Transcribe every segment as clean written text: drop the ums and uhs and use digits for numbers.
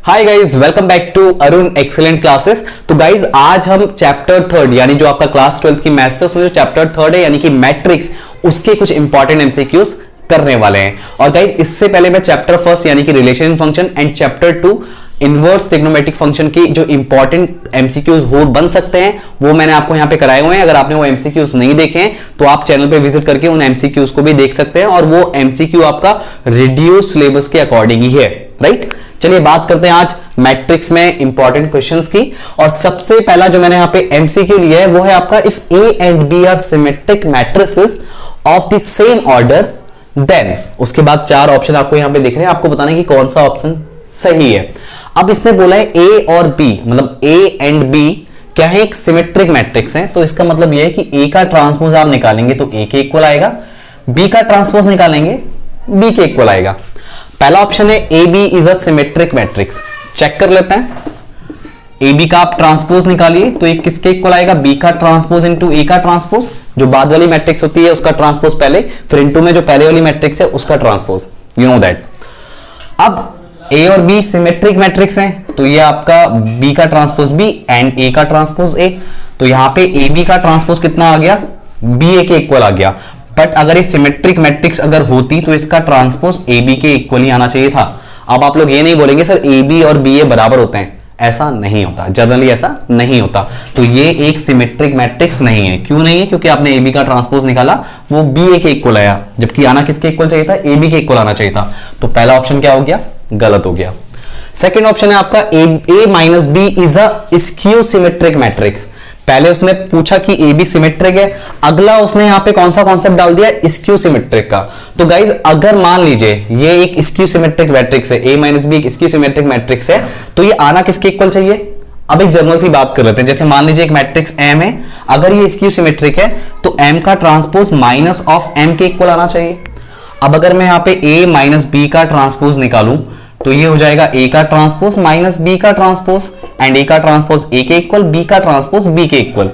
Hi guys, welcome back to Arun excellent classes. तो guys आज हम चैप्टर थर्ड यानी जो आपका क्लास 12 की मैथ्स है उसमें जो चैप्टर थर्ड है यानी कि मैट्रिक्स, उसके कुछ इंपॉर्टेंट एमसीक्यूज करने वाले हैं। और गाइज इससे पहले मैं चैप्टर फर्स्ट यानी कि relation function and chapter 2 inverse trigonometric function की जो इंपॉर्टेंट एमसीक्यूज हो बन सकते हैं वो मैंने आपको यहां पे कराए हुए हैं। अगर आपने वो एमसीक्यूज नहीं देखे हैं तो आप चैनल पे विजिट करके उन एमसीक्यूज को भी देख सकते हैं और वो एमसीक्यू आपका रिड्यूस सिलेबस के अकॉर्डिंग ही है, राइट। चलिए बात करते हैं आज मैट्रिक्स में इंपॉर्टेंट क्वेश्चंस की। और सबसे पहला जो मैंने यहां पे एमसीक्यू लिया है वो है आपका, if A and B are symmetric matrices of the same order then. उसके बाद चार ऑप्शन आपको यहां पे दिख रहे हैं, आपको बताना है कि कौन सा ऑप्शन सही है। अब इसने बोला है ए और बी, मतलब ए एंड बी क्या है, एक सिमेट्रिक मैट्रिक्स है। तो इसका मतलब यह है कि ए का ट्रांसपोज आप निकालेंगे तो ए के इक्वल आएगा, बी का ट्रांसपोज निकालेंगे बी के इक्वल आएगा। पहला ऑप्शन है A B is a symmetric matrix. Check कर लेते हैं, ए बी का आप ट्रांसपोज निकालिए तो एक किसके इक्वल आएगा, बी का ट्रांसपोज इंटू ए का ट्रांसपोज। जो बाद वाली मैट्रिक्स होती है उसका ट्रांसपोज पहले, फिर इंटू में जो पहले वाली मैट्रिक्स है उसका ट्रांसपोज, यू नो दैट। अब ए और बी सिमेट्रिक मैट्रिक्स हैं तो ये आपका बी का ट्रांसपोज बी एंड ए का ट्रांसपोज ए। तो यहां पे ए बी का ट्रांसपोज कितना आ गया, बी ए के इक्वल आ गया। बट अगर ये सिमेट्रिक मैट्रिक्स अगर होती तो इसका ट्रांसपोज ए बी के इक्वल ही आना चाहिए था। अब आप लोग ये नहीं बोलेंगे सर ए बी और बी ए बराबर होते हैं, ऐसा नहीं होता, जनरली ऐसा नहीं होता। तो ये एक सिमेट्रिक मैट्रिक्स नहीं है। क्यों नहीं है, क्योंकि आपने ए बी का ट्रांसपोज निकाला वो बी ए के इक्वल आया, जबकि आना किसके इक्वल चाहिए था, ए बी के इक्वल आना चाहिए था। तो पहला ऑप्शन क्या हो गया, गलत हो गया। सेकेंड ऑप्शन है आपका A minus B is a skew symmetric matrix. पहले उसने पूछा कि ए बी सिमेट्रिक है, अगला उसने यहां पे कौन सा कॉन्सेप्ट डाल दिया, स्क्यू सिमेट्रिक का। तो गाइज अगर मान लीजिए ये एक स्क्यू सिमेट्रिक मैट्रिक्स है, ए माइनस बी एक स्क्यू सिमेट्रिक मैट्रिक्स है, तो ये आना किसके इक्वल चाहिए। अब एक जनरल सी बात कर लेते हैं, जैसे मान लीजिए एक मैट्रिक्स एम है, अगर ये स्क्यू सिमेट्रिक है तो एम का ट्रांसपोज माइनस ऑफ एम के इक्वल आना चाहिए। अब अगर मैं यहां पे ए माइनस बी का ट्रांसपोज निकालूं तो ये हो जाएगा ए का ट्रांसपोज माइनस बी का ट्रांसपोज एंड ए का ट्रांसपोज ए के इक्वल, बी का ट्रांसपोज बी के इक्वल।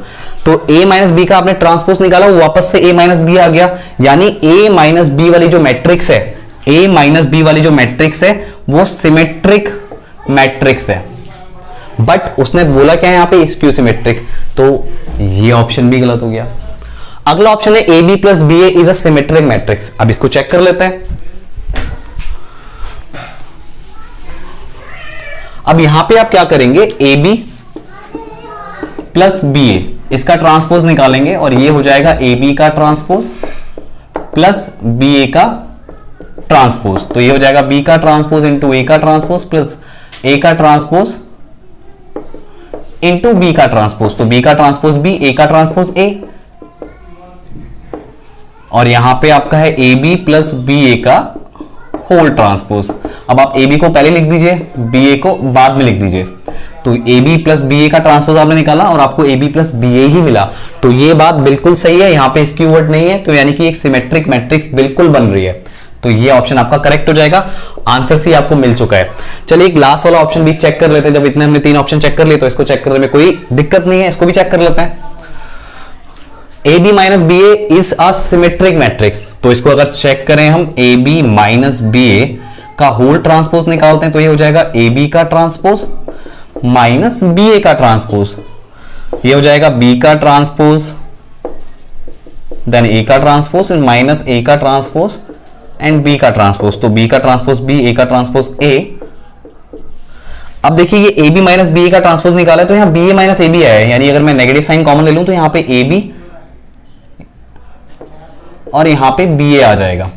तो ए माइनस बी का आपने ट्रांसपोज निकाला, वो वापस से ए माइनस बी आ गया, यानी ए माइनस बी वाली जो मैट्रिक्स है, ए माइनस बी वाली जो मैट्रिक्स है वो सिमेट्रिक मैट्रिक्स है। बट उसने बोला क्या है यहां पे, स्क्यू सिमेट्रिक, तो ये ऑप्शन भी गलत हो गया। अगला ऑप्शन है A B plus B A is a symmetric matrix. अब इसको चेक कर लेते हैं। अब यहां पे आप क्या करेंगे, ए बी प्लस बी ए, इसका ट्रांसपोज निकालेंगे और ये हो जाएगा ए बी का ट्रांसपोज प्लस बी ए का ट्रांसपोज। तो ये हो जाएगा बी का ट्रांसपोज इंटू ए का ट्रांसपोज प्लस ए का ट्रांसपोज इंटू बी का ट्रांसपोज। तो बी का ट्रांसपोज बी, ए का ट्रांसपोज ए, और यहां पे आपका है A B plus B A का होल ट्रांसपोज। अब आप ए बी को पहले लिख दीजिए, बी ए को बाद में लिख दीजिए। तो A B plus B A का ट्रांसपोज आपने निकाला और आपको ए बी प्लस बी ए ही मिला। तो ये बात बिल्कुल सही है, यहां पे स्क्यू वर्ड नहीं है, तो यानी कि एक सिमेट्रिक मैट्रिक्स बिल्कुल बन रही है। तो ये ऑप्शन आपका करेक्ट हो जाएगा, आंसर सी आपको मिल चुका है। चलिए एक लास्ट वाला ऑप्शन भी चेक कर लेते हैं। जब इतने हमने तीन ऑप्शन चेक कर लिए तो इसको चेक करने में कोई दिक्कत नहीं है, इसको भी चेक कर लेते हैं। A B minus B A is a symmetric matrix. तो इसको अगर चेक करें हम, A B minus B A का होल ट्रांसपोज निकालते हैं तो ये हो जाएगा ए बी का ट्रांसपोज माइनस बी ए का ट्रांसपोज। ये हो जाएगा बी का ट्रांसपोज देन ए का ट्रांसपोज माइनस ए का ट्रांसपोज एंड बी का ट्रांसपोज। तो बी का ट्रांसपोज बी, ए का ट्रांसपोज ए। अब देखिए ये A B minus B A का ट्रांसपोज निकाला है तो यहां B A minus A B आया है, यानी अगर मैं नेगेटिव साइन कॉमन ले लूं तो यहां पे ए बी और यहां पे बी ए आ जाएगा।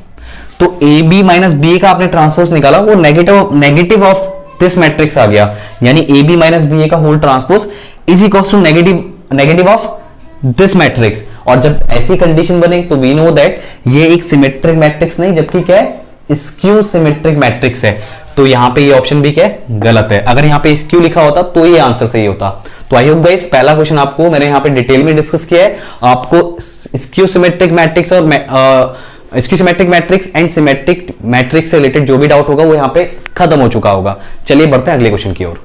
तो A B minus B A का आपने ट्रांसपोज निकाला, वो नेगेटिव ऑफ दिस मैट्रिक्स आ गया, यानी A B minus B A का whole transpose is equals to negative of this matrix. और जब ऐसी कंडीशन बने तो वी नो दैट ये एक सिमेट्रिक मैट्रिक्स नहीं, जबकि क्या है, स्क्यू सिमेट्रिक मैट्रिक्स है। तो यहां पे ये ऑप्शन भी क्या है, गलत है। अगर यहां पे स्क्यू लिखा होता तो ये आंसर सही होता। तो आई होप गाइस पहला क्वेश्चन आपको मैंने यहां पे डिटेल में डिस्कस किया है। आपको स्क्यू सिमेट्रिक मैट्रिक्स और skew symmetric matrix and symmetric matrix से रिलेटेड जो भी डाउट होगा वो यहां पे खत्म हो चुका होगा। चलिए बढ़ते हैं अगले क्वेश्चन की ओर।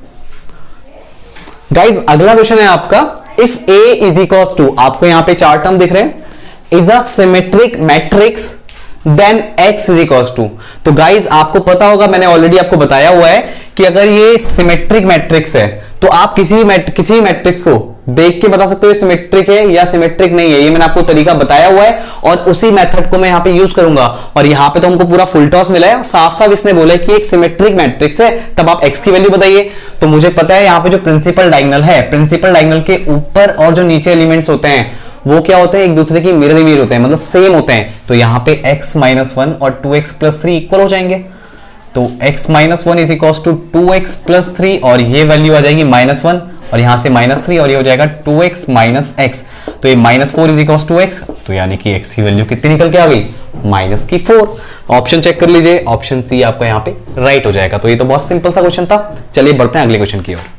गाइस अगला क्वेश्चन है आपका, if A is equals to, आपको यहां पे चार टर्म दिख रहे हैं, is a symmetric matrix then x is equal to, तो गाइज आपको पता होगा, मैंने ऑलरेडी आपको बताया हुआ है कि अगर ये सिमेट्रिक मैट्रिक्स है तो आप किसी भी मैट्रिक्स को देख के बता सकते हो सिमेट्रिक है या सिमेट्रिक नहीं है। ये मैंने आपको तरीका बताया हुआ है और उसी मेथड को मैं यहां पे यूज करूंगा। और यहां पे तो हमको पूरा फुल टॉस मिला है, साफ साफ इसने बोला है कि एक सिमेट्रिक मैट्रिक्स है, तब आप x की वैल्यू बताइए। तो मुझे पता है यहां पे जो प्रिंसिपल डायगोनल है, प्रिंसिपल डायगोनल के ऊपर और जो नीचे एलिमेंट्स होते हैं वो क्या होते हैं, एक दूसरे की मिरर इमेज होते हैं, मतलब सेम होते हैं। तो यहां पे x माइनस 1 और 2x प्लस 3 इक्वल हो जाएंगे। तो x minus 1 is equal to 2x plus 3 और ये वैल्यू आ जाएगी -1 और यहां से -3 और ये हो जाएगा 2x माइनस x। तो ये -4 इज इक्वल टू x, तो यानी कि x की वैल्यू कितनी निकल के आ गई, -4। ऑप्शन चेक कर लीजिए, ऑप्शन सी आपका यहां पे राइट हो जाएगा। तो ये तो बहुत सिंपल सा क्वेश्चन था। चलिए बढ़ते हैं अगले क्वेश्चन की ओर।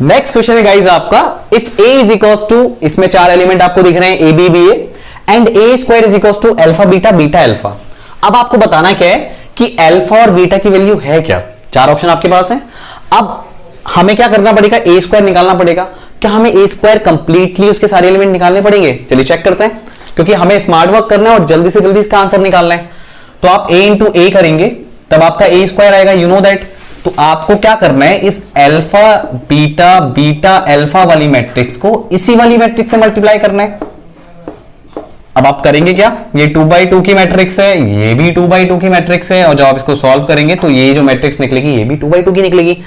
नेक्स्ट क्वेश्चन है गाइस आपका, if a is equals to, इसमें 4 एलिमेंट आपको दिख रहे हैं a b b a and a square is equals to alpha beta beta alpha. अब आपको बताना क्या है कि अल्फा और बीटा की वैल्यू है क्या। 4 ऑप्शन आपके पास है। अब हमें क्या करना पड़ेगा, a स्क्वायर निकालना पड़ेगा। क्या हमें a स्क्वायर कंप्लीटली उसके सारे एलिमेंट निकालने पड़ेंगे? चलिए चेक करते हैं, क्योंकि हमें स्मार्ट वर्क करना है और जल्दी से जल्दी इसका आंसर निकालना है। तो आप a इंटू a करेंगे तब आपका a स्क्वायर आएगा, यू नो दैट। तो आपको क्या करना है, इस अल्फा बीटा बीटा अल्फा वाली मैट्रिक्स को इसी वाली मैट्रिक्स से मल्टीप्लाई करना है। अब आप करेंगे क्या, ये 2x2 की मैट्रिक्स है, ये भी 2x2 की मैट्रिक्स है, और जब आप इसको सॉल्व करेंगे तो ये जो मैट्रिक्स निकलेगी ये भी 2x2 की निकलेगी।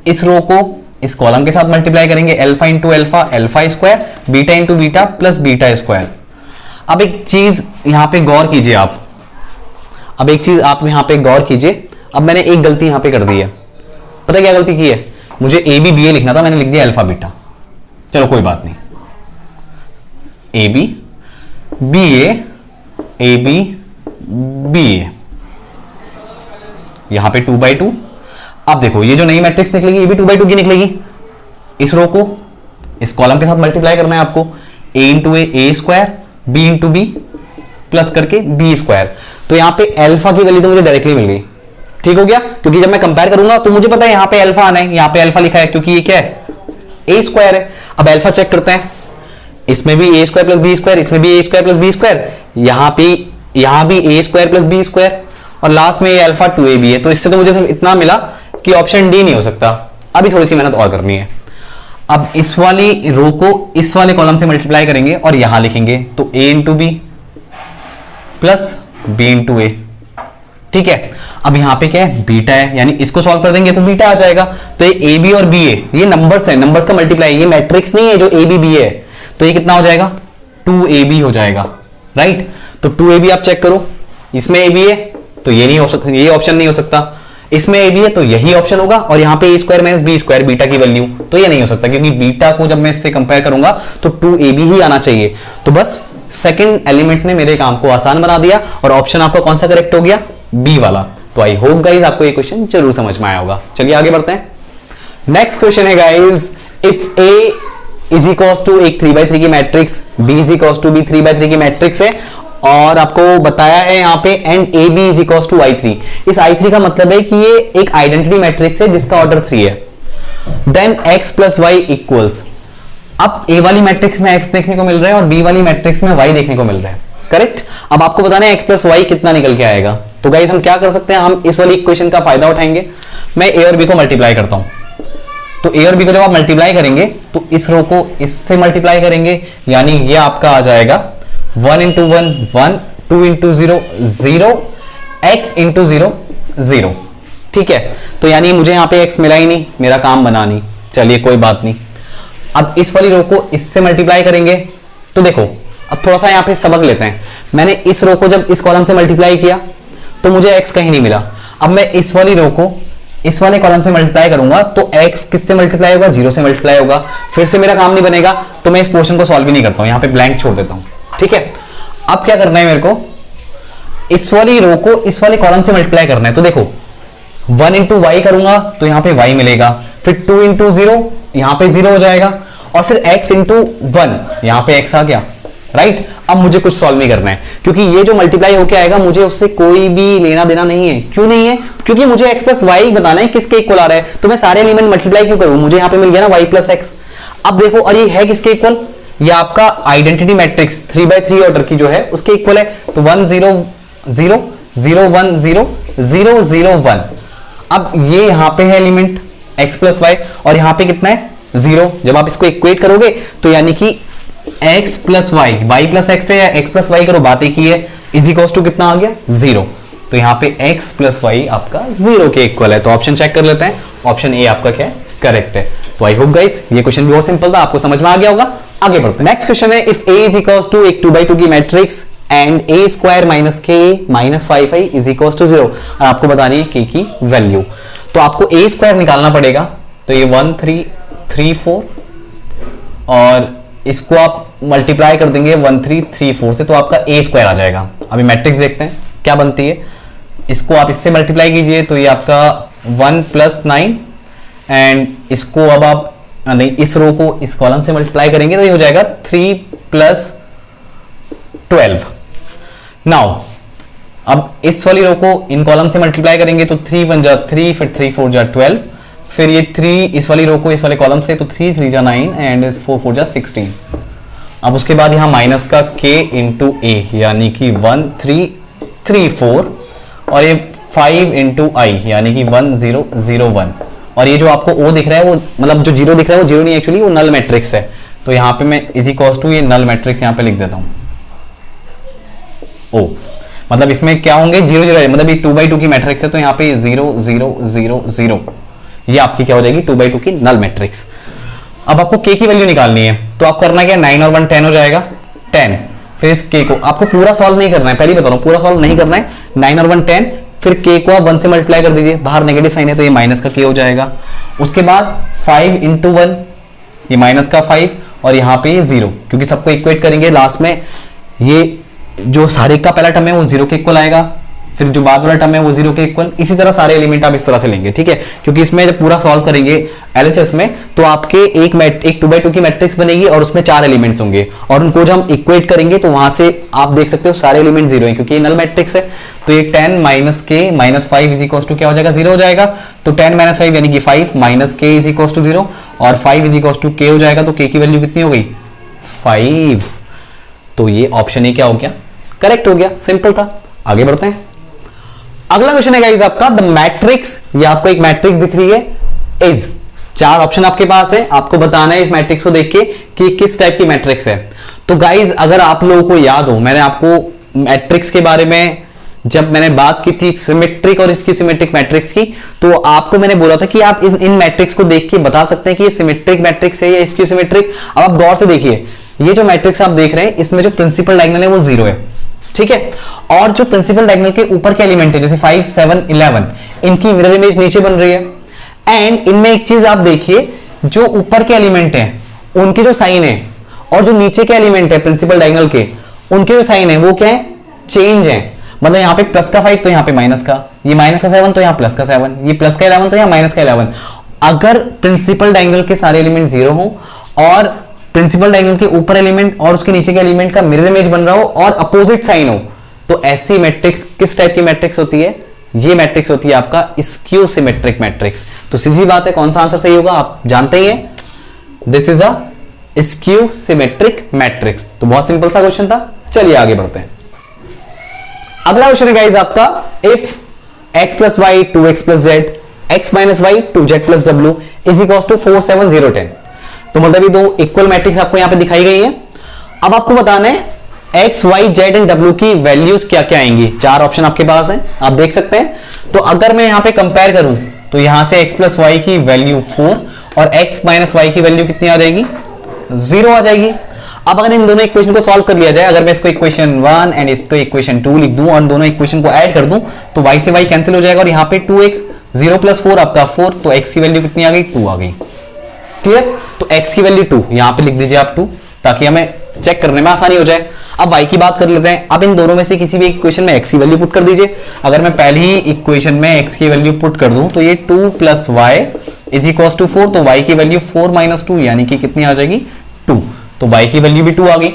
इस रो को इस कॉलम के साथ मल्टीप्लाई करेंगे, alpha into alpha alpha square, beta into beta plus beta square. अब एक चीज यहां पे गौर कीजिए आप, अब एक चीज आप यहां पे गौर कीजिए। अब मैंने एक गलती यहां पे कर दी है, पता क्या गलती की है, मुझे ए बी बी ए लिखना था, मैंने लिख दिया अल्फा बीटा। चलो कोई बात नहीं, A B B A B B A, यहां पे 2x2। अब देखो ये जो नई मैट्रिक्स निकलेगी ये भी 2x2 की निकलेगी। इस रो को इस कॉलम के साथ मल्टीप्लाई करना है आपको, a into A square, b into B plus करके बी स्क्वायर। तो यहां पे अल्फा की वैल्यू तो मुझे डायरेक्टली मिल गई, ठीक हो गया, क्योंकि जब मैं कंपेयर करूंगा तो मुझे पता है यहां पे अल्फा आना है, यहां पे अल्फा लिखा है क्योंकि ये क्या है, ए स्क्वायर है। अब अल्फा चेक करते हैं, इसमें भी ए स्क्वायर प्लस बी स्क्वायर, इसमें भी ए स्क्वायर प्लस बी स्क्वायर, यहां भी ए स्क्वायर प्लस बी स्क्वायर, और लास्ट में ये अल्फा 2ab है। तो इससे तो मुझे सिर्फ इतना मिला कि ऑप्शन डी नहीं हो सकता। अभी थोड़ी सी मेहनत और करनी है। अब इस वाली रो को इस वाले कॉलम से मल्टीप्लाई करेंगे और यहां लिखेंगे, तो a into B plus B into A, ठीक है। अब यहां पे क्या है, बीटा है, यानी इसको सॉल्व कर देंगे तो बीटा आ जाएगा। तो ये ए बी और बी ए ये नंबर्स है, नंबर्स का मल्टीप्लाई, ये मैट्रिक्स नहीं है जो ए बी बी है। तो ये कितना हो जाएगा, 2ab हो जाएगा, राइट। तो 2ab आप चेक करो, इसमें ab है तो ये नहीं हो सकता, ये ऑप्शन नहीं हो सकता, इसमें ab है तो यही ऑप्शन होगा, और यहां पे a square minus B square beta की वैल्यू, तो ये नहीं हो सकता, क्योंकि बीटा को जब मैं इससे कंपेयर करूंगा तो 2ab ही आना चाहिए। तो बस सेकंड एलिमेंट ने मेरे काम को आसान बना दिया, और ऑप्शन आपका कौन सा करेक्ट हो गया, बी वाला। तो आई होप गाइज आपको ये क्वेश्चन जरूर समझ में आया होगा। चलिए आगे बढ़ते हैं। नेक्स्ट क्वेश्चन है guys, if A is equals to एक 3x3 की मैट्रिक्स, बी इज इक्वल्स टू भी 3x3 की मैट्रिक्स है, और आपको बताया है यहाँ पे and A B is equals to i3। इस i3 का मतलब है कि ये एक आइडेंटिटी मैट्रिक्स है जिसका ऑर्डर 3 है। Then x plus y equals, अब ए वाली मैट्रिक्स में x देखने को मिल रहा है और बी वाली मैट्रिक्स में y देखने को मिल रहा है, करेक्ट। अब आपको बताना है x प्लस वाई कितना निकल के आएगा। तो गाइस हम क्या कर सकते हैं, हम इस वाली इक्वेशन का फायदा उठाएंगे। मैं a और b को मल्टीप्लाई करता हूं, तो a और b को जब आप मल्टीप्लाई करेंगे तो इस रो को इससे मल्टीप्लाई करेंगे, यानी ये आपका आ जाएगा 1 इंटू 1 1, 2 इंटू 0 0, x इंटू 0 0, ठीक है। तो यानी मुझे यहाँ पे x मिला ही नहीं, मेरा काम बना नहीं। चलिए कोई बात नहीं। अब इस वाली रो को इससे मल्टीप्लाई करेंगे, तो देखो अब थोड़ा सा यहाँ पे सबक लेते हैं। मैंने इस रो को जब इस कॉलम से मल्टीप्लाई किया तो मुझे x कहीं नहीं मिला। अब मैं इस वाली रो को इस वाले कॉलम से मल्टीप्लाई करूंगा तो x किससे मल्टीप्लाई होगा, 0 से मल्टीप्लाई होगा। फिर से मेरा काम नहीं बनेगा, तो मैं इस पोर्शन को सॉल्व भी नहीं करता हूं, यहाँ पे ब्लैंक छोड़ देता हूं, ठीक है। अब क्या करना है, मेरे को इस वाली रो को इस वाले कॉलम से मल्टीप्लाई करना है। तो देखो 1 इंटू वाई करूंगा तो यहाँ पे y मिलेगा, फिर 2 इंटू 0 यहाँ पे 0 हो जाएगा, और फिर x इंटू 1 यहाँ पे x आ गया, राइट। अब मुझे कुछ सॉल्व नहीं करना है, क्योंकि ये जो मल्टीप्लाई होके आएगा मुझे उससे कोई भी लेना देना नहीं है। क्यों नहीं है, क्योंकि मुझे x प्लस वाई बताना है किसके इक्वल आ रहा है। तो मैं सारे एलिमेंट मल्टीप्लाई क्यों करूं, मुझे यहाँ पे मिल गया ना y प्लस एक्स। अब देखो, और ये है किसके इक्वल, ये आपका आइडेंटिटी मैट्रिक्स 3x3 ऑर्डर की जो है उसके इक्वल है। तो 1 0 0 0 1 0 0 0 1। अब ये यहां पे है एलिमेंट x प्लस वाई और यहां पे कितना है 0। जब आप इसको इक्वेट करोगे तो यानी कि x plus y, y plus x है या x प्लस वाई करो, बात एक ही है, इज इक्वल टू कितना आ गया 0। तो यहाँ पे x प्लस वाई आपका 0 के इक्वल है। तो ऑप्शन चेक कर लेते हैं, ऑप्शन ए आपका क्या है, करेक्ट है। तो आई होप गाइस ये क्वेश्चन भी बहुत सिंपल था, आपको समझ में आ गया होगा। आगे बढ़ते हैं, नेक्स्ट क्वेश्चन है, if a is equal to एक 2x2 की matrix and a square minus k minus 5i is equal to 0, आपको बतानी है k की वैल्यू। तो आपको a स्क्वायर निकालना पड़ेगा, तो ये 1 3 3 4 और इसको आप मल्टीप्लाई कर देंगे 1 3 3 4 से, तो आपका a स्क्वायर आ जाएगा। अभी मैट्रिक्स देखते हैं क्या बनती है, इसको आप इससे मल्टीप्लाई कीजिए तो ये आपका 1 प्लस 9 एंड इसको अब आप नहीं, इस रो को इस कॉलम से मल्टीप्लाई करेंगे तो ये हो जाएगा 3 प्लस 12। नाउ अब इस वाली रो को इन कॉलम से मल्टीप्लाई करेंगे तो 3 1 जा 3, फिर 3 4 जा 12, फिर ये 3 इस वाली रो को इस वाले कॉलम से, तो 3 3 जा 9 एंड 4 4 जा 16। अब उसके बाद यहां माइनस का k इंटू ए यानी कि 1 3 3 4 और ये 5 इंटू आई यानी कि 1 0 0 1। और ये जो आपको ओ दिख रहा है वो मतलब जो 0 दिख रहा है वो 0 नहीं, एक्चुअली वो नल मैट्रिक्स है। तो यहाँ पे मैं इज इक्वल टू ये नल मैट्रिक्स यहाँ पे लिख देता हूँ ओ, मतलब इसमें क्या होंगे 0 0, मतलब ये 2x2 की मैट्रिक्स है तो यहाँ पे 0 0 0 0 ये आपकी क्या हो जाएगी 2x2 की नल मैट्रिक्स। अब आपको k की वैल्यू निकालनी है, तो आप करना क्या, 9 और 1 10 हो जाएगा 10। फिर इस k को आपको पूरा सॉल्व नहीं करना है, पहले बता रहा हूं पूरा सॉल्व नहीं करना है। 9 और 1 10, फिर k को आप 1 से मल्टीप्लाई कर दीजिए, बाहर नेगेटिव साइन है तो ये माइनस का k हो जाएगा। उसके बाद 5 इंटू 1 ये माइनस का 5 और यहाँ पे ये 0, क्योंकि सबको इक्वेट करेंगे लास्ट में ये जो सारे का पहला टर्म है वो 0 के इक्वल आएगा, फिर जो बाद वाला टर्म है वो 0 के इक्वल, इसी तरह सारे एलिमेंट आप इस तरह से लेंगे, ठीक है। क्योंकि इसमें जब पूरा सॉल्व करेंगे एलएचएस में तो आपके एक 2x2 की मैट्रिक्स बनेगी और उसमें 4 एलिमेंट्स होंगे और उनको जब हम इक्वेट करेंगे तो वहां से आप देख सकते हो सारे एलिमेंट 0 हैं क्योंकि ये नल मैट्रिक्स है। तो ये 10 minus k minus 5 is equal to क्या हो जाएगा 0 हो जाएगा। तो 10 माइनस 5 यानी कि 5 minus k is equal to 0 और 5 इज इक्वल टू k हो जाएगा। तो k की वैल्यू कितनी हो गई 5। तो ये ऑप्शन ए क्या हो गया, करेक्ट हो गया, सिंपल था। आगे बढ़ते हैं, अगला क्वेश्चन है गाइस आपका द मैट्रिक्स, ये आपको एक मैट्रिक्स दिख रही है इज, 4 ऑप्शन आपके पास है, आपको बताना है इस मैट्रिक्स को देख के कि किस टाइप की मैट्रिक्स है। तो गाइस अगर आप लोगों को याद हो मैंने आपको मैट्रिक्स के बारे में जब मैंने बात की थी सिमेट्रिक और इसकी सिमेट्रिक मैट्रिक्स की, तो आपको मैंने बोला था कि आप इन मैट्रिक्स को देख के बता सकते हैं कि ये सिमेट्रिक मैट्रिक्स है या इसकी सिमेट्रिक। अब आप गौर से देखिए ये जो मैट्रिक्स आप देख रहे हैं इसमें जो प्रिंसिपल डायगोनल है वो 0 है, ठीक है। और जो प्रिंसिपल डायगोनल के ऊपर के एलिमेंट है जैसे 5 7 11 इनकी मिरर इमेज नीचे बन रही है। एंड इनमें एक चीज आप देखिए, जो ऊपर के एलिमेंट हैं उनके जो साइन है और जो नीचे के एलिमेंट है प्रिंसिपल डायगोनल के उनके जो साइन है वो क्या है, चेंज है। मतलब यहाँ पे प्लस का 5 तो यहाँ पे माइनस का, ये माइनस का 7 तो यहाँ प्लस का 7, ये प्लस का 11 तो यहाँ माइनस का 11। अगर प्रिंसिपल डायगोनल के सारे एलिमेंट 0 हो और प्रिंसिपल डायगोनल के ऊपर एलिमेंट और उसके नीचे के एलिमेंट का मिरर इमेज बन रहा हो और अपोजिट साइन हो, तो ऐसी मैट्रिक्स किस टाइप की मैट्रिक्स होती है, ये मैट्रिक्स होती है आपका स्क्यू सिमेट्रिक मैट्रिक्स। तो सीधी बात है कौन सा आंसर सही होगा आप जानते ही हैं, this is a skew symmetric matrix. तो बहुत सिंपल सा क्वेश्चन था, चलिए आगे बढ़ते हैं। अगला क्वेश्चन है गाइस आपका, if x plus y 2x plus z x minus y 2z plus डब्ल्यू इज इक्वल टू 4 7 0 10। तो मतलब ये दो इक्वल मैट्रिक्स आपको यहां पे दिखाई गई है। अब आपको बताना है x y z and w की वैल्यूज क्या क्या आएंगी। 4 ऑप्शन आपके पास हैं, आप देख सकते हैं। तो अगर मैं यहां पे कंपेयर करूं तो यहां से x प्लस वाई की वैल्यू 4 और x माइनस वाई की वैल्यू कितनी आ जाएगी 0 आ जाएगी। अब अगर इन दोनों इक्वेशन को सॉल्व कर लिया जाए, अगर मैं इसको इक्वेशन 1 एंड इसको इक्वेशन 2 लिख दूं और दोनों इक्वेशन को ऐड कर दूं तो y से y कैंसिल हो जाएगा और यहां पे 2x 0 प्लस 4 आपका 4, तो x की वैल्यू कितनी आ गई 2 आ गई। क्लियर। तो x की वैल्यू 2 यहां पे लिख दीजिए आप 2 ताकि हमें चेक करने में आसानी हो जाए। अब y की बात कर लेते हैं। अब इन दोनों में से किसी भी इक्वेशन में x की वैल्यू पुट कर दीजिए। अगर मैं पहली इक्वेशन में x की वैल्यू पुट कर दूं तो ये 2 plus y is equal to 4, तो y की वैल्यू 4 माइनस 2 यानी कि कितनी आ जाएगी 2, तो y की वैल्यू भी 2 आ गई।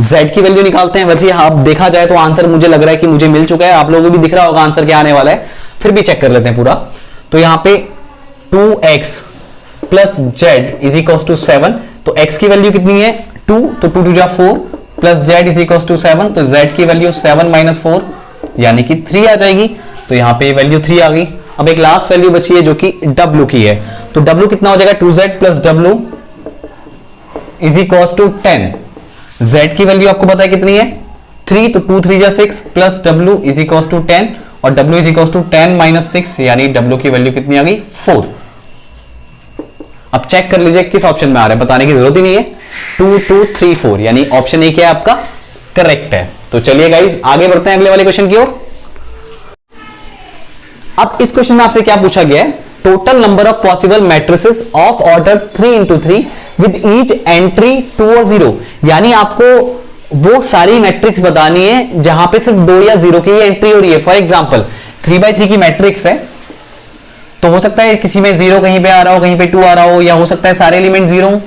z की वैल्यू निकालते हैं। वैसे आप देखा जाए तो आंसर मुझे लग रहा है कि मुझे मिल चुका है, आप लोगों को भी दिख रहा होगा आंसर क्या आने वाला है, फिर भी चेक कर लेते हैं पूरा। तो यहां पे 2x plus z is equal to 7, तो x की वैल्यू कितनी है 2, तो 2 2 जा 4 plus z is equal to 7, तो z की वैल्यू 7 माइनस 4 यानी कि 3 आ जाएगी। तो यहां पे वैल्यू 3 आ गई। अब एक लास्ट वैल्यू बची है जो कि w की है, तो w कितना हो जाएगा 2z plus w is equal to 10। z की वैल्यू आपको पता है कितनी है 3, तो 2 3 जा 6 plus w is equal to 10 और w is equal to 10 minus 6 यानी w की वैल्यू कितनी आ गई 4। अब चेक कर लीजिए किस ऑप्शन में आ रहा है, बताने की जरूरत ही नहीं है। 2 2 3 4 यानी ऑप्शन ए क्या है आपका करेक्ट है। तो चलिए गाइस आगे बढ़ते हैं अगले वाले क्वेश्चन की ओर। अब इस क्वेश्चन में आपसे क्या पूछा गया है, total number of possible matrices of order 3 into 3 with each entry 2 और 0, यानी आपको वो सारी मैट्रिक्स बतानी है जहां पे सिर्फ 2 या 0 की एंट्री हो रही है। फॉर एग्जांपल 3x3 की मैट्रिक्स है, तो हो सकता है किसी में 0 कहीं पे आ रहा हो, कहीं पे 2 आ रहा हो, या हो सकता है सारे एलिमेंट 0 हो।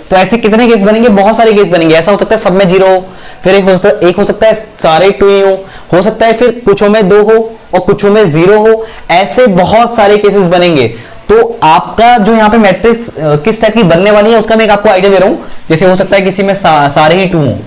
तो ऐसे कितने केस बनेंगे, बहुत सारे केस बनेंगे। ऐसा हो सकता है सब में 0 हो, फिर एक हो सकता है सारे 2 ही हो सकता है फिर कुछों में 2 हो और कुछों में 0 हो। ऐसे बहुत सारे केसेस बनेंगे। तो आपका जो यहाँ पे मैट्रिक्स किस टाइप की बनने वाली है उसका मैं आपको आइडिया दे रहा हूं। जैसे हो सकता है किसी में सारे ही 2 हो,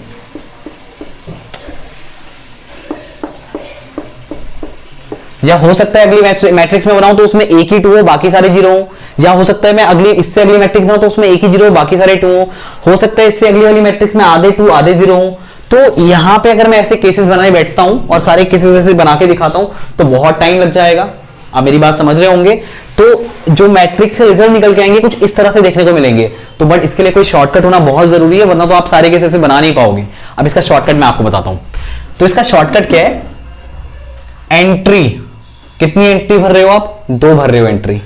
या हो सकता है अगली मैट्रिक्स में बनाऊं तो उसमें एक ही 2 हो बाकी सारे 0 हो, या हो सकता है मैं इससे अगली मैट्रिक्स बनाऊं तो उसमें एक ही 0 हो बाकी सारे 2 हो सकता है इससे अगली वाली मैट्रिक्स में आधे 2 आधे 0 हो। तो यहां पे अगर मैं ऐसे केसेस बनाने बैठता हूं और सारे केसेस ऐसे बना के दिखाता हूं तो बहुत टाइम लग जाएगा। आप मेरी बात समझ रहे होंगे। तो जो मैट्रिक्स से रिजल्ट निकल के आएंगे कुछ इस तरह से देखने को मिलेंगे। तो बट इसके लिए कोई शॉर्टकट होना बहुत जरूरी है, वरना तो आप सारे केसेस बना नहीं पाओगे। अब इसका शॉर्टकट मैं आपको बताता हूं। तो इसका शॉर्टकट क्या है, एंट्री कितनी एंट्री भर रहे हो आप, 2 भर रहे हो एंट्री,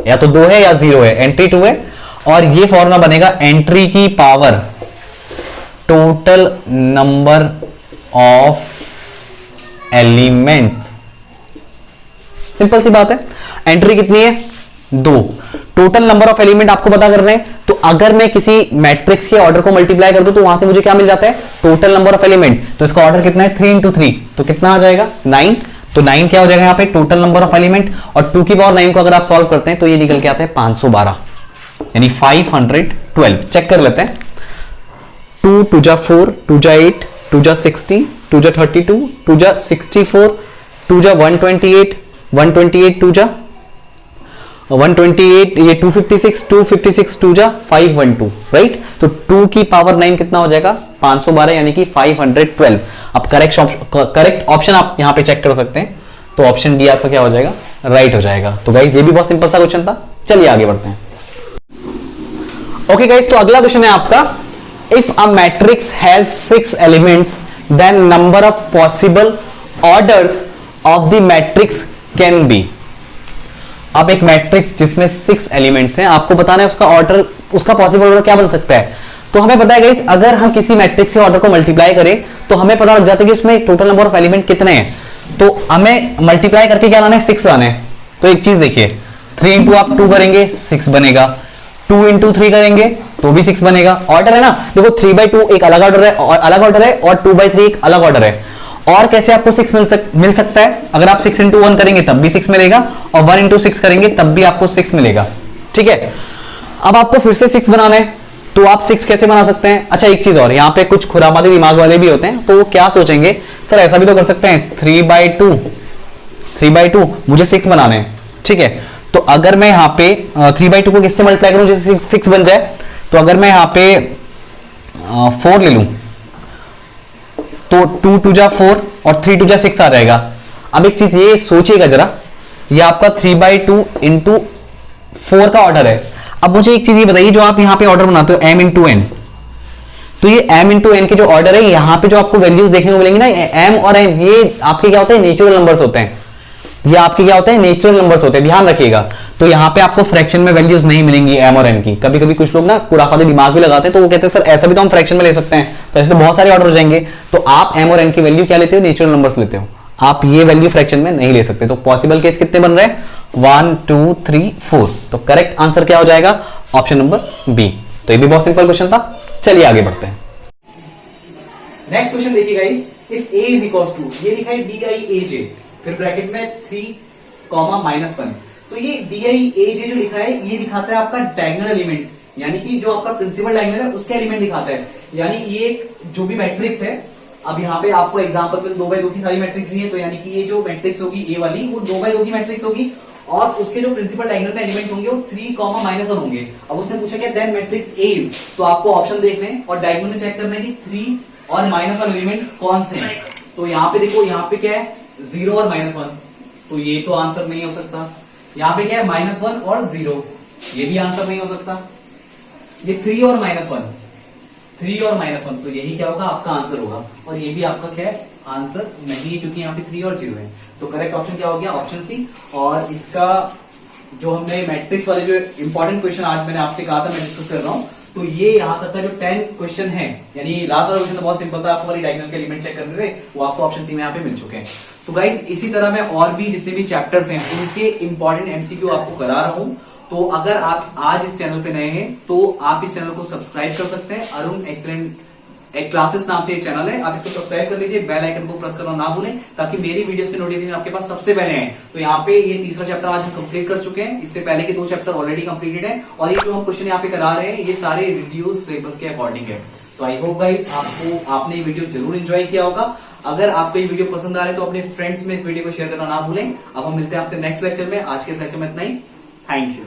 या तो 2 है या 0 है, एंट्री 2 है। और ये फॉर्मूला बनेगा एंट्री की power total number of elements. Simple सी बात है, एंट्री कितनी है 2, टोटल नंबर ऑफ एलिमेंट आपको पता करना है। तो अगर मैं किसी मैट्रिक्स के ऑर्डर को मल्टीप्लाई कर दूं तो वहां से मुझे क्या मिल जाता है, टोटल नंबर ऑफ एलिमेंट। तो इसका ऑर्डर कितना है 3 into 3, तो कितना आ जाएगा 9। तो 9 क्या हो जाएगा यहाँ पे टोटल नंबर ऑफ एलिमेंट, और 2 की पावर 9 को अगर आप सॉल्व करते हैं तो ये निकल के आता है 512 यानी 512। चेक कर लेते हैं, 2 2 जा 4, 2 जा 8, 2 जा 60, 2 जा 32, 2 जा 64, 2 जा 128, 128 2 जा 128, ये 256, 256 2 जा 512, राइट। तो 2 की पावर 9 कितना हो जाएगा 512 यानी कि 512। अब करेक्ट ऑप्शन आप यहां पे चेक कर सकते हैं, तो ऑप्शन डी आपका क्या हो जाएगा, राइट हो जाएगा। तो गाइस ये भी बहुत सिंपल सा क्वेश्चन था। चलिए आगे बढ़ते हैं। ओके गाइस, तो अगला क्वेश्चन है आपका, if a matrix has 6 elements then number of possible orders of the matrix can be. अब एक मैट्रिक्स जिसमें 6 एलिमेंट्स हैं, आपको बताना है उसका ऑर्डर, उसका पॉसिबल ऑर्डर क्या बन सकता है। तो हमें पता है गाइस, अगर हम किसी मैट्रिक्स के ऑर्डर को मल्टीप्लाई करें तो हमें पता लग जाता है कि उसमें टोटल नंबर ऑफ एलिमेंट कितने हैं। तो हमें मल्टीप्लाई करके क्या लाना है, 6 लाना है। तो एक चीज देखिए, 3 इंटू आप 2 करेंगे 6 बनेगा, 2 इंटू 3 करेंगे तो भी 6 बनेगा। ऑर्डर है ना, देखो 3/2 एक अलग ऑर्डर है और 2/3 एक अलग ऑर्डर है। और कैसे आपको 6 मिल सकता है, अगर आप 6 इंटू 1 करेंगे तब भी 6 मिलेगा, और 1 इंटू 6 करेंगे तब भी आपको 6 मिलेगा। ठीक है, अब आपको फिर से 6 बनाना है, तो आप 6 कैसे बना सकते हैं। अच्छा एक चीज और, यहाँ पे कुछ खुरामादी दिमाग वाले भी होते हैं, तो वो क्या सोचेंगे, सर ऐसा भी तो कर सकते हैं 3/2 मुझे 6 बनाने हैं। ठीक है, तो अगर मैं यहाँ पे 3/2 को किससे मल्टीप्लाई करूं जैसे 6 बन जाए, तो अगर मैं यहाँ पे 4 ले लूं तो 2 2 जा 4 और 3 2 जा 6 आ जाएगा। अब एक चीज ये सोचिएगा जरा, ये आपका 3/2 इंटू 4 का ऑर्डर है। अब मुझे एक चीज ये बताइए, जो आप यहाँ पे ऑर्डर बनाते हो m इंटू n, तो ये m इंटू n के जो ऑर्डर है, यहाँ पे जो आपको वैल्यूज देखने को मिलेंगी ना, m और n ये आपके क्या होते हैं, नेचुरल नंबर्स होते हैं। ये आपके क्या होते हैं, नेचुरल नंबर्स होते हैं, ध्यान रखिएगा। तो यहाँ पे आपको फ्रैक्शन में वैल्यूज नहीं मिलेंगी m और n की। कभी कभी कुछ लोग ना कुराफाती दिमाग भी लगाते हैं, तो वो कहते हैं सर ऐसा भी तो हम फ्रैक्शन में ले सकते हैं, तो ऐसे तो बहुत सारे ऑर्डर हो जाएंगे। तो आप m और n की वैल्यू क्या लेते हो, नेचुरल नंबर्स लेते हो, आप ये वैल्यू फ्रैक्शन में नहीं ले सकते। तो पॉसिबल केस कितने बन रहे हैं, 1 2 3 4। तो करेक्ट आंसर क्या हो जाएगा, ऑप्शन नंबर बी। तो ये भी बहुत सिंपल क्वेश्चन था। चलिए आगे बढ़ते हैं। नेक्स्ट क्वेश्चन देखिए guys, if a is equals to, ये लिखा है diaj, फिर ब्रैकेट में 3, -1। तो ये diaj जो लिखा है ये दिखाता है आपका डायगोनल एलिमेंट, यानी कि जो आपका प्रिंसिपल डायगोनल है उसके एलिमेंट दिखाता है। यानी ये जो भी मैट्रिक्स है, अब यहाँ पे आपको एग्जांपल में 2x2 की सारी मैट्रिक्स दी है, तो यानी कि ये जो मैट्रिक्स होगी ए वाली वो 2x2 की मैट्रिक्स होगी और उसके जो प्रिंसिपल डायगोनल में एलिमेंट होंगे वो 3, -1 होंगे। अब उसने पूछा क्या देन मैट्रिक्स ए इज, तो आपको ऑप्शन देखने हैं और डायगोनल में चेक करना है कि 3 और -1 एलिमेंट कौन से हैं। तो यहाँ पे देखो, यहाँ पे क्या है 0 और -1, तो ये तो आंसर नहीं हो सकता। यहाँ पे क्या है -1 और 0, ये भी आंसर नहीं हो सकता। ये 3 और -1, 3 और -1, तो यही क्या होगा आपका आंसर होगा। और ये भी आपका क्या है आंसर नहीं है, क्योंकि यहाँ पे 3 और 0 है। तो करेक्ट ऑप्शन क्या हो गया ऑप्शन सी। और इसका जो हमने मैट्रिक्स वाले जो इंपॉर्टेंट क्वेश्चन आज मैंने आपसे कहा था मैं डिस्कस कर रहा हूं, तो ये यहां तक का जो 10 क्वेश्चन है, यानी लास्ट वाला क्वेश्चन तो बहुत सिंपल था, आपको वाली डायगोनल के एलिमेंट चेक करने थे, वो आपको ऑप्शन सी में यहाँ पे मिल चुके हैं। तो गाइज इसी तरह मैं और भी जितने भी चैप्टर्स हैं उनके इंपॉर्टेंट एमसीक्यू आपको करा रहा हूं। तो अगर आप आज इस चैनल पे नए हैं तो आप इस चैनल को सब्सक्राइब कर सकते हैं। अरुण एक्सीलेंट क्लासेस नाम से एक चैनल है, आप इसको सब्सक्राइब कर लीजिए, बेल आइकन को प्रेस करना ना भूलें ताकि मेरी वीडियोस के नोटिफिकेशन आपके पास सबसे पहले आए। तो यहाँ पे ये तीसरा चैप्टर आज हम कंप्लीट कर चुके हैं, इससे पहले के 2 चैप्टर ऑलरेडी कंप्लीटेड है और ये जो हम क्वेश्चन यहाँ पे करा रहे हैं ये सारे रिड्यूस सिलेबस के अकॉर्डिंग है। तो आई होप गाइस आपने ये वीडियो जरूर एंजॉय किया होगा। अगर आपको ये वीडियो पसंद आ रहा है तो अपने फ्रेंड्स में इस वीडियो को शेयर करना ना भूलें। अब हम मिलते हैं आपसे नेक्स्ट लेक्चर में। आज के लेक्चर में इतना ही। Thank you.